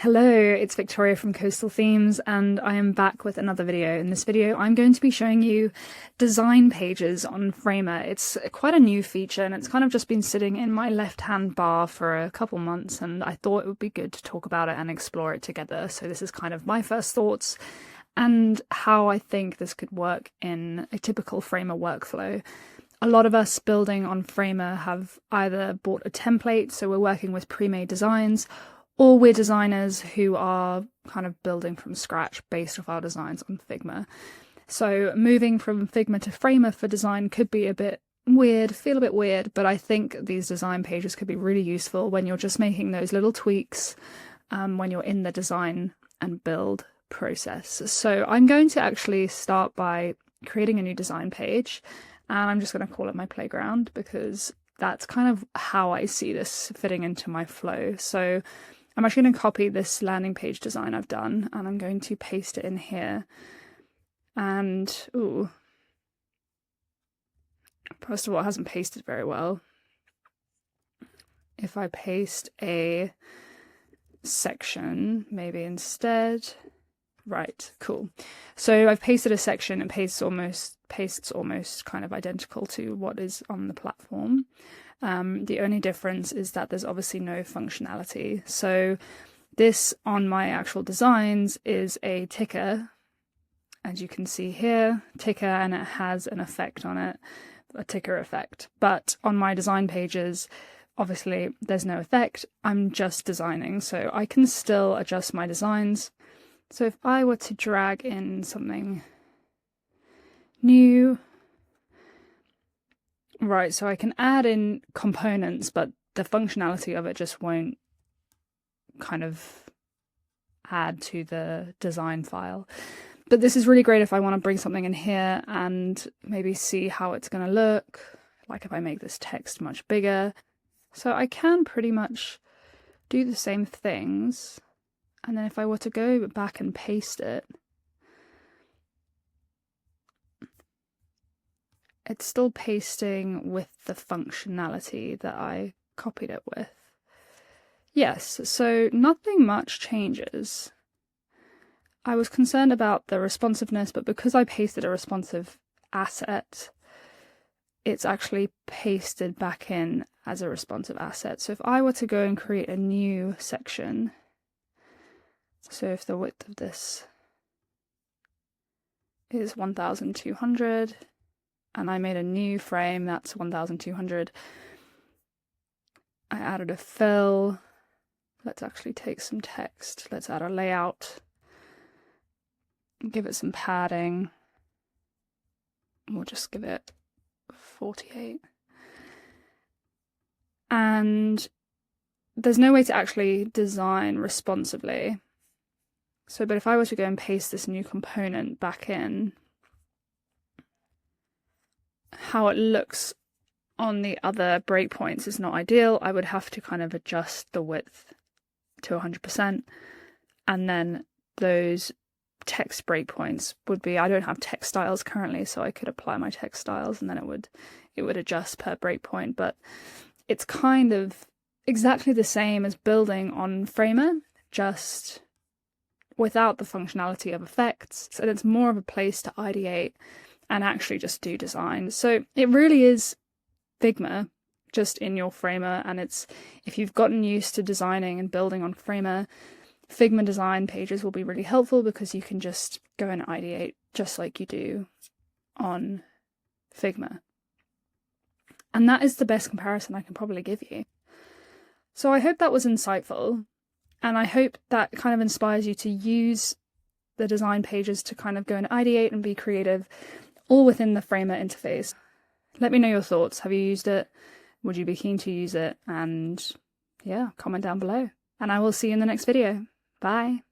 Hello, it's Victoria from Coastal Themes, and I am back with another video. In this video, I'm going to be showing you design pages on Figma. It's quite a new feature, and it's kind of just been sitting in my left-hand bar for a couple months, and I thought it would be good to talk about it and explore it together. So this is kind of my first thoughts and how I think this could work in a typical Figma workflow. A lot of us building on Figma have either bought a template, so we're working with pre-made designs, or we're designers who are kind of building from scratch based off our designs on Figma. So moving from Figma to Figma for design could be a bit weird, feel a bit weird, but I think these design pages could be really useful when you're just making those little tweaks when you're in the design and build process. So I'm going to actually start by creating a new design page, and I'm just going to call it my playground because that's kind of how I see this fitting into my flow. So I'm actually going to copy this landing page design I've done, and I'm going to paste it in here. And, first of all, it hasn't pasted very well. If I paste a section, maybe instead. Right, cool. So I've pasted a section and pastes almost kind of identical to what is on the platform. The only difference is that there's obviously no functionality. So this on my actual designs is a ticker, as you can see here, ticker, and it has an effect on it, a ticker effect. But on my design pages, obviously there's no effect. I'm just designing, so I can still adjust my designs. So if I were to drag in something new, right, so I can add in components, but the functionality of it just won't kind of add to the design file. But this is really great if I want to bring something in here and maybe see how it's going to look, like if I make this text much bigger. So I can pretty much do the same things. And then if I were to go back and paste it, it's still pasting with the functionality that I copied it with. Yes, so nothing much changes. I was concerned about the responsiveness, but because I pasted a responsive asset, it's actually pasted back in as a responsive asset. So if I were to go and create a new section, so if the width of this is 1200, and I made a new frame that's 1200, I added a fill. Let's actually take some text. Let's add a layout, give it some padding. We'll just give it 48. And there's no way to actually design responsively. So, but if I were to go and paste this new component back in, how it looks on the other breakpoints is not ideal. I would have to kind of adjust the width to 100%, and then those text breakpoints would be, I don't have text styles currently, so I could apply my text styles and then it would adjust per breakpoint. But it's kind of exactly the same as building on Figma, just without the functionality of effects, and it's more of a place to ideate and actually just do design. So it really is Figma just in your Figma, and it's, if you've gotten used to designing and building on Figma design pages will be really helpful because you can just go and ideate just like you do on Figma. And that is the best comparison I can probably give you. So I hope that was insightful. And I hope that kind of inspires you to use the design pages to kind of go and ideate and be creative, all within the Figma interface. Let me know your thoughts. Have you used it? Would you be keen to use it? And yeah, comment down below. And I will see you in the next video. Bye.